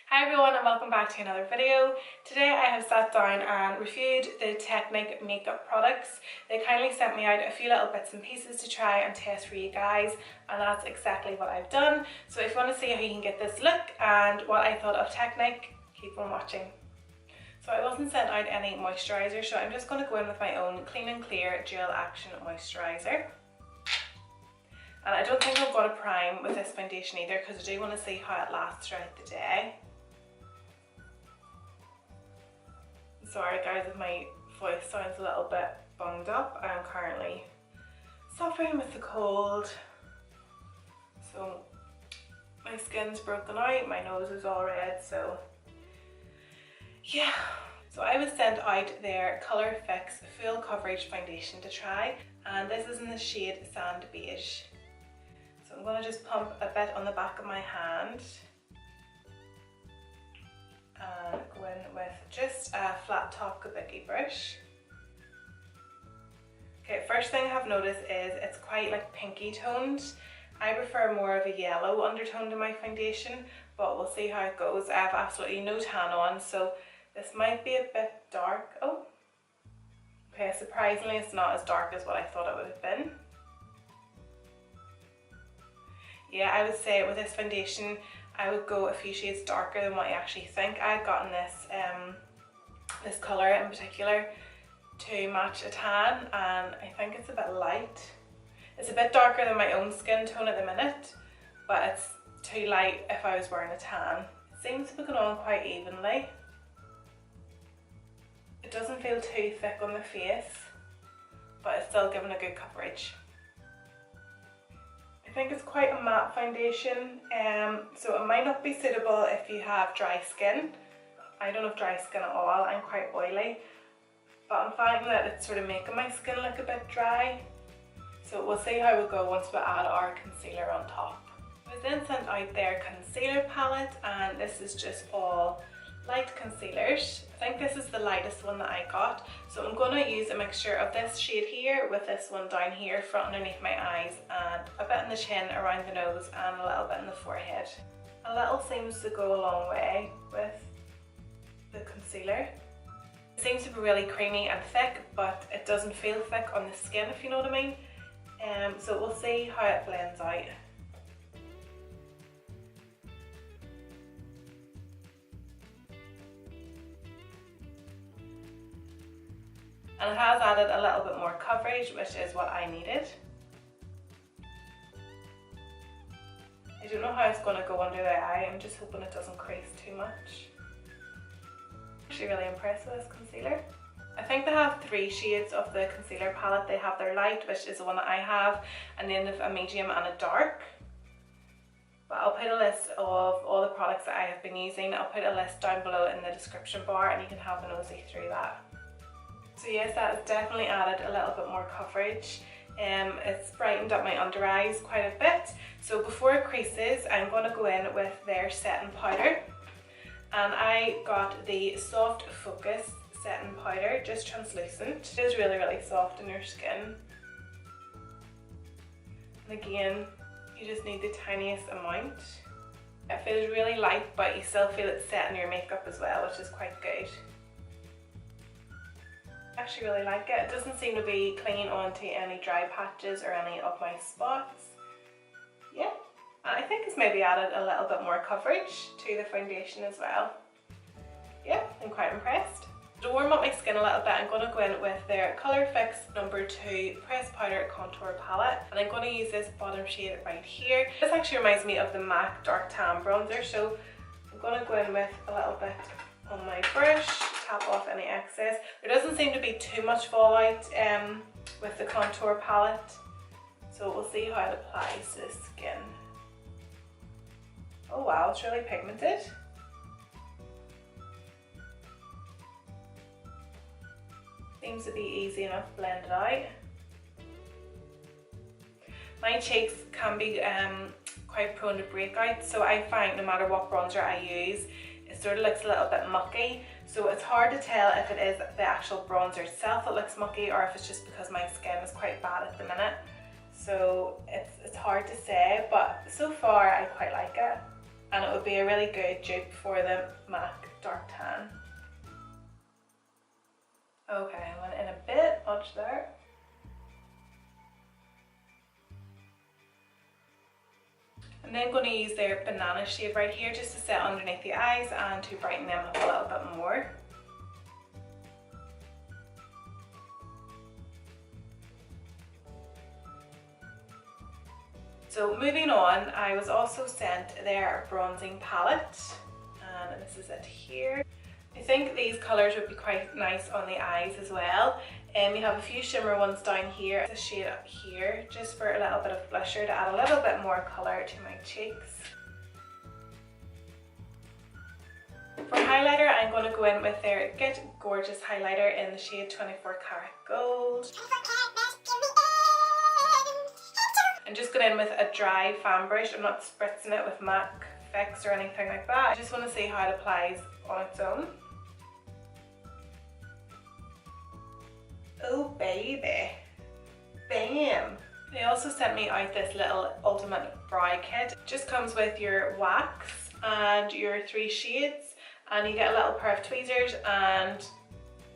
Hi everyone and welcome back to another video. Today I have sat down and reviewed the Technic makeup products. They kindly sent me out a few little bits and pieces to try and test for you guys, and that's exactly what I've done. So if you want to see how you can get this look and what I thought of Technic, keep on watching. So I wasn't sent out any moisturiser, so I'm just going to go in with my own Clean and Clear Dual Action Moisturiser. And I don't think I'm going to prime with this foundation either because I do want to see how it lasts throughout the day. Sorry guys if my voice sounds a little bit bunged up. I am currently suffering with the cold. So my skin's broken out, my nose is all red, so yeah. So I was sent out their Colour Fix Full Coverage Foundation to try, and this is in the shade Sand Beige. So I'm going to just pump a bit on the back of my hand and go in with just a flat top kabuki brush. Okay, first thing I have noticed is it's quite like pinky toned. I prefer more of a yellow undertone to my foundation, but we'll see how it goes. I have absolutely no tan on, so this might be a bit dark. Oh, okay, surprisingly it's not as dark as what I thought it would have been. Yeah, I would say with this foundation, I would go a few shades darker than what you actually think. I've gotten this colour in particular to match a tan, and I think it's a bit light. It's a bit darker than my own skin tone at the minute, but it's too light if I was wearing a tan. It seems to be going on quite evenly. It doesn't feel too thick on the face, but it's still giving a good coverage. I think it's quite a matte foundation, so it might not be suitable if you have dry skin. I don't have dry skin at all, I'm quite oily, but I'm finding that it's sort of making my skin look a bit dry. So we'll see how we go once we add our concealer on top. I was then sent out their concealer palette, and this is just all light concealers. I think this is the lightest one that I got, so I'm going to use a mixture of this shade here with this one down here for underneath my eyes, and a bit in the chin, around the nose, and a little bit in the forehead. A little seems to go a long way with the concealer. It seems to be really creamy and thick, but it doesn't feel thick on the skin, if you know what I mean. So we'll see how it blends out. And it has added a little bit more coverage, which is what I needed. I don't know how it's going to go under the eye. I'm just hoping it doesn't crease too much. I'm actually really impressed with this concealer. I think they have 3 shades of the concealer palette. They have their light, which is the one that I have, and then they have a medium and a dark. But I'll put a list of all the products that I have been using. I'll put a list down below in the description bar, and you can have a nosy through that. So yes, that has definitely added a little bit more coverage. It's brightened up my under eyes quite a bit. So before it creases, I'm going to go in with their setting powder. And I got the Soft Focus setting powder, just translucent. It is really, really soft in your skin. And again, you just need the tiniest amount. It feels really light, but you still feel it set in your makeup as well, which is quite good. I actually really like it. It doesn't seem to be clinging onto any dry patches or any of my spots. Yeah, and I think it's maybe added a little bit more coverage to the foundation as well. Yeah, I'm quite impressed. To warm up my skin a little bit, I'm going to go in with their Colour Fix No. 2 Pressed Powder Contour Palette, and I'm going to use this bottom shade right here. This actually reminds me of the MAC Dark Tan Bronzer, so I'm going to go in with a little bit on my brush, tap off any excess. There doesn't seem to be too much fallout with the contour palette, so we'll see how it applies to the skin. Oh wow, it's really pigmented. Seems to be easy enough blended out. My cheeks can be quite prone to breakout, so I find no matter what bronzer I use, it sort of looks a little bit mucky, so it's hard to tell if it is the actual bronzer itself that looks mucky or if it's just because my skin is quite bad at the minute. So it's hard to say, but so far I quite like it. and it would be a really good dupe for the MAC Dark Tan. Okay, I went in a bit much there. I'm then going to use their banana shade right here just to set underneath the eyes and to brighten them up a little bit more. So moving on, I was also sent their bronzing palette, and this is it here. I think these colours would be quite nice on the eyes as well. We have a few shimmer ones down here, a shade up here, just for a little bit of blusher to add a little bit more colour to my cheeks. For highlighter, I'm going to go in with their Get Gorgeous highlighter in the shade 24 Karat Gold. I'm just going in with a dry fan brush. I'm not spritzing it with MAC Fix or anything like that. I just want to see how it applies on its own. Oh baby, bam! They also sent me out this little ultimate brow kit. It just comes with your wax and your 3 shades, and you get a little pair of tweezers and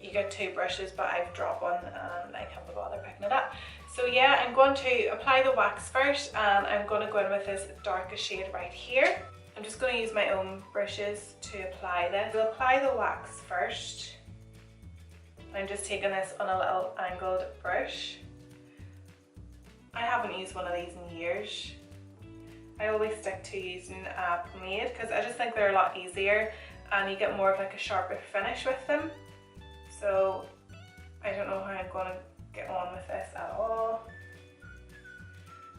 you get 2 brushes, but I've dropped one and I can't be bothered picking it up. So yeah, I'm going to apply the wax first, and I'm going to go in with this darkest shade right here. I'm just going to use my own brushes to apply this. I'll apply the wax first. I'm just taking this on a little angled brush. I haven't used one of these in years. I always stick to using a pomade because I just think they're a lot easier and you get more of like a sharper finish with them. So I don't know how I'm going to get on with this at all.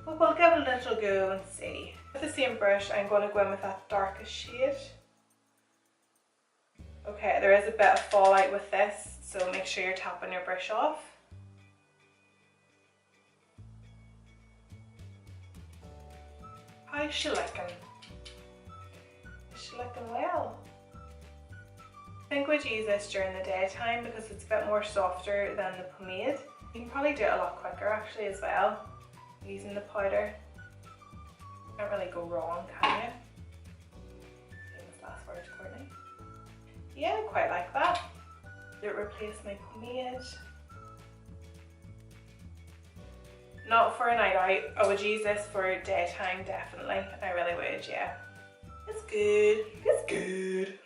But we'll give it a little go and see. With the same brush, I'm going to go in with that darkest shade. Okay, there is a bit of fallout with this, so make sure you're tapping your brush off. How's she looking? Is she looking well? I think we'd use this during the daytime because it's a bit more softer than the pomade. You can probably do it a lot quicker actually as well, using the powder. Can't really go wrong, can you? Famous last words, Courtney. Yeah, I quite like that. It replaced my pomade. Not for a night out. I would use this for daytime, definitely. I really would, yeah. It's good. It's good.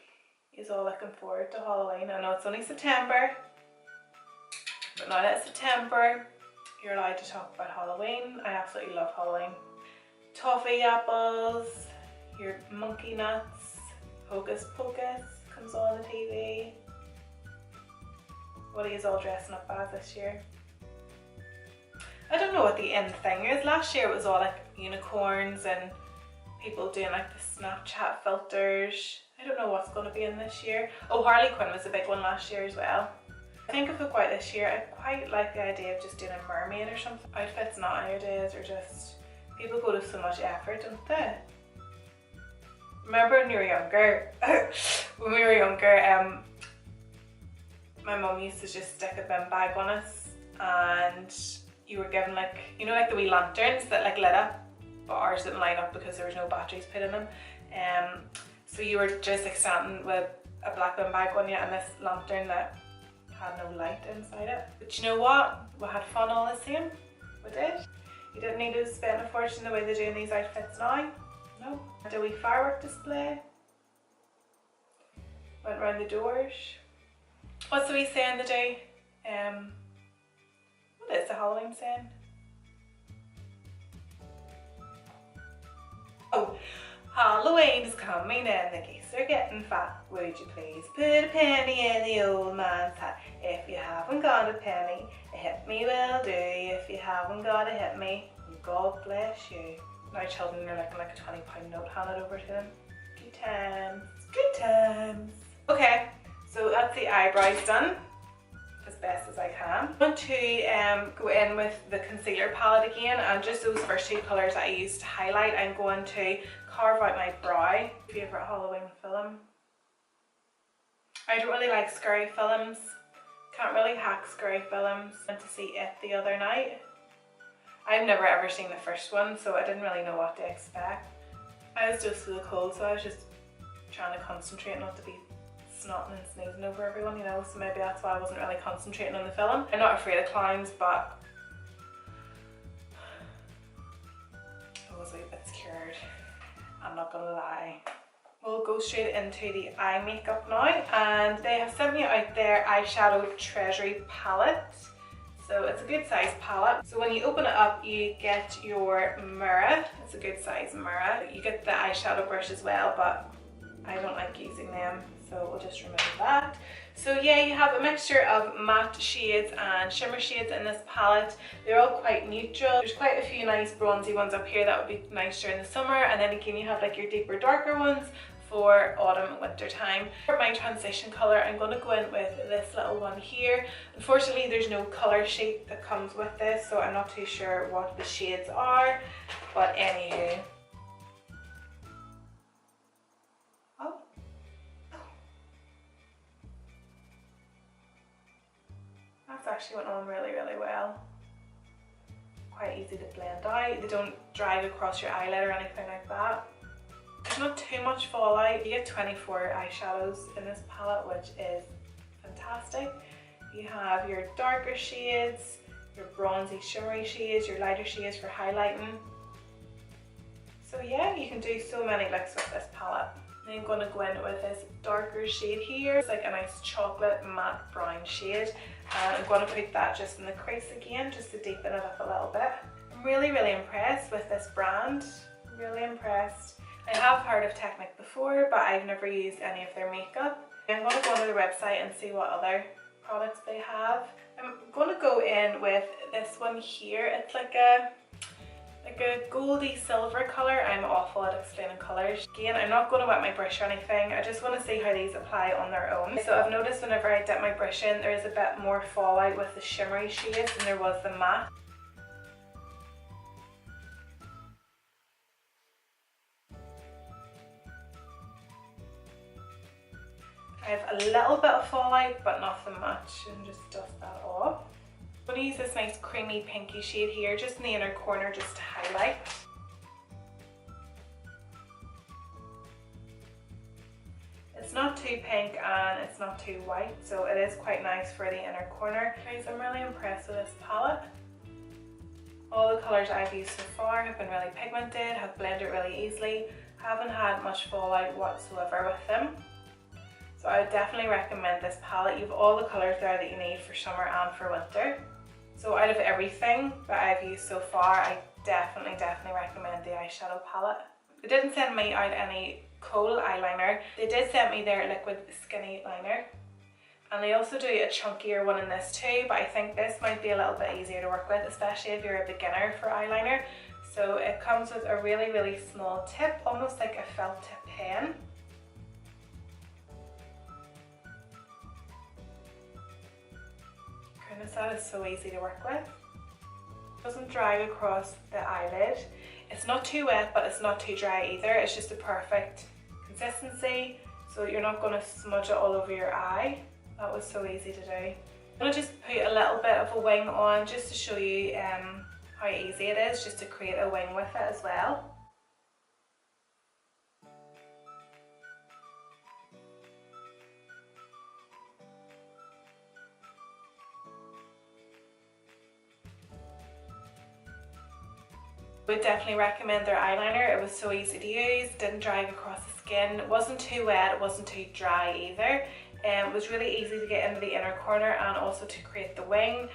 He's all looking forward to Halloween. I know it's only September, but now that it's September, you're allowed to talk about Halloween. I absolutely love Halloween. Toffee apples, your monkey nuts, Hocus Pocus comes on the TV. What are you all dressing up as this year? I don't know what the end thing is. Last year it was all like unicorns and people doing like the Snapchat filters. I don't know what's going to be in this year. Oh, Harley Quinn was a big one last year as well. I think if I go out this year, I quite like the idea of just doing a mermaid or something. Outfits nowadays are just, people go to so much effort, don't they? Remember when you were younger, when we were younger, my mum used to just stick a bin bag on us and you were given like, you know, like the wee lanterns that like lit up, but ours didn't light up because there was no batteries put in them. So you were just like standing with a black bin bag on you and this lantern that had no light inside it. But you know what? We had fun all the same. We did. You didn't need to spend a fortune the way they're doing these outfits now. No. Did a wee firework display. Went round the doors. What's the wee saying to do? What is the Halloween saying? Oh, Halloween is coming and the geese are getting fat. Would you please put a penny in the old man's hat? If you haven't got a penny, a hit me will do. If you haven't got a hit me, God bless you. Now children are looking like a £20 note handed over to them. Good times, good times. Okay, so that's the eyebrows done as best as I can. I want to go in with the concealer palette again, and just those first 2 colours I used to highlight, I'm going to carve out my brow. Favourite Halloween film. I don't really like scary films. Can't really hack scary films. I went to see It the other night. I've never ever seen the first one, so I didn't really know what to expect. I was just so cold, so I was just trying to concentrate not to be snotting and sneezing over everyone, you know, so maybe that's why I wasn't really concentrating on the film. I'm not afraid of clowns, but I was a bit scared, I'm not gonna lie. We'll go straight into the eye makeup now, and they have sent me out their Eyeshadow Treasury palette. So it's a good size palette. So when you open it up, you get your mirror. It's a good size mirror. You get the eyeshadow brush as well, but I don't like using them, so we'll just remove that. So yeah, you have a mixture of matte shades and shimmer shades in this palette. They're all quite neutral. There's quite a few nice bronzy ones up here that would be nice during the summer, and then again you have like your deeper, darker ones for autumn and winter time. For my transition colour, I'm going to go in with this little one here. Unfortunately, there's no colour sheet that comes with this, so I'm not too sure what the shades are, but anywho. Oh. That's actually went on really, really well. Quite easy to blend out. They don't drag across your eyelid or anything like that. There's not too much fallout. You get 24 eyeshadows in this palette, which is fantastic. You have your darker shades, your bronzy shimmery shades, your lighter shades for highlighting. So yeah, you can do so many looks with this palette. Then I'm going to go in with this darker shade here. It's like a nice chocolate matte brown shade. And I'm going to put that just in the crease again, just to deepen it up a little bit. I'm really, really impressed with this brand. Really impressed. I have heard of Technic before, but I've never used any of their makeup. I'm going to go onto their website and see what other products they have. I'm going to go in with this one here. It's like a goldy silver colour. I'm awful at explaining colours. Again, I'm not going to wet my brush or anything. I just want to see how these apply on their own. So I've noticed whenever I dip my brush in, there is a bit more fallout with the shimmery shades than there was the matte. I have a little bit of fallout, but nothing much, and just dust that off. I'm going to use this nice creamy pinky shade here, just in the inner corner, just to highlight. It's not too pink and it's not too white, so it is quite nice for the inner corner. Guys, I'm really impressed with this palette. All the colours I've used so far have been really pigmented, have blended really easily, haven't had much fallout whatsoever with them. So I would definitely recommend this palette. You have all the colours there that you need for summer and for winter. So out of everything that I've used so far, I definitely recommend the eyeshadow palette. They didn't send me out any kohl eyeliner. They did send me their liquid skinny liner. And they also do a chunkier one in this too, but I think this might be a little bit easier to work with, especially if you're a beginner for eyeliner. So it comes with a really, really small tip, almost like a felt tip pen. Goodness, that is so easy to work with. It doesn't drag across the eyelid. It's not too wet, but it's not too dry either. It's just a perfect consistency, so you're not going to smudge it all over your eye. That was so easy to do. I'm going to just put a little bit of a wing on just to show you how easy it is just to create a wing with it as well. Would definitely recommend their eyeliner. It was so easy to use, didn't drag across the skin, it wasn't too wet, it wasn't too dry either. It was really easy to get into the inner corner and also to create the wing.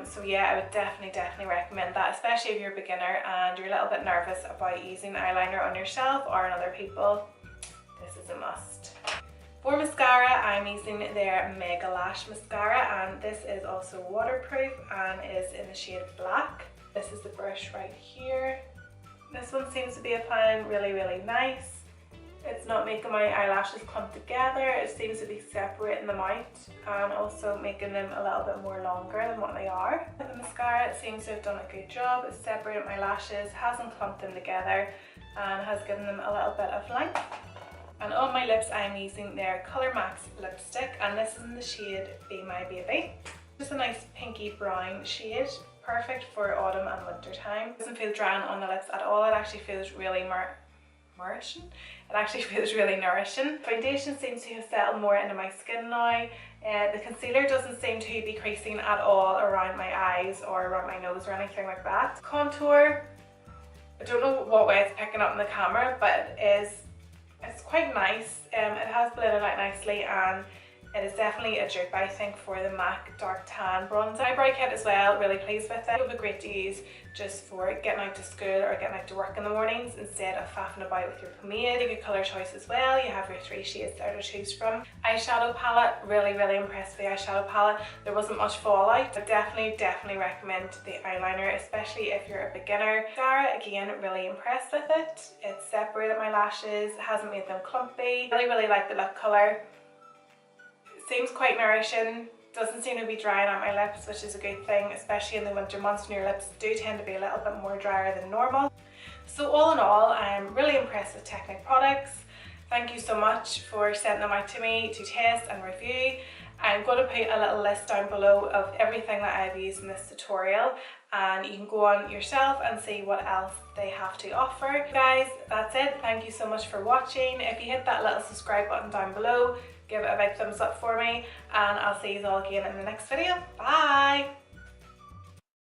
So yeah, I would definitely recommend that, especially if you're a beginner and you're a little bit nervous about using eyeliner on yourself or on other people. This is a must. For mascara, I'm using their Mega Lash Mascara, and this is also waterproof and is in the shade Black. This is the brush right here. This one seems to be applying really, really nice. It's not making my eyelashes clump together. It seems to be separating them out and also making them a little bit more longer than what they are. The mascara, it seems to have done a good job. It's separated my lashes, hasn't clumped them together, and has given them a little bit of length. And on my lips, I'm using their Colour Max lipstick, and this is in the shade Be My Baby. Just a nice pinky brown shade, perfect for autumn and winter time. It doesn't feel drying on the lips at all. It actually feels really nourishing. It actually feels really nourishing. Foundation seems to have settled more into my skin now. The concealer doesn't seem to be creasing at all around my eyes or around my nose or anything like that. Contour, I don't know what way it's picking up in the camera, but it's quite nice. It has blended out nicely, and it is definitely a dupe, I think, for the MAC Dark Tan Bronzer. Eyebrow kit as well, really pleased with it. It would be great to use just for getting out to school or getting out to work in the mornings instead of faffing about with your pomade. A good colour choice as well. You have your 3 shades there to choose from. Eyeshadow palette, really impressed with the eyeshadow palette. There wasn't much fallout. I definitely recommend the eyeliner, especially if you're a beginner. Mascara, again, really impressed with it. It's separated my lashes, hasn't made them clumpy. Really like the lip colour. Seems quite nourishing, doesn't seem to be drying out my lips, which is a good thing, especially in the winter months when your lips do tend to be a little bit more drier than normal. So all in all, I'm really impressed with Technic products. Thank you so much for sending them out to me to test and review. I'm going to put a little list down below of everything that I've used in this tutorial, and you can go on yourself and see what else they have to offer. Guys, that's it. Thank you so much for watching. If you hit that little subscribe button down below, give it a big thumbs up for me, and I'll see you all again in the next video. Bye!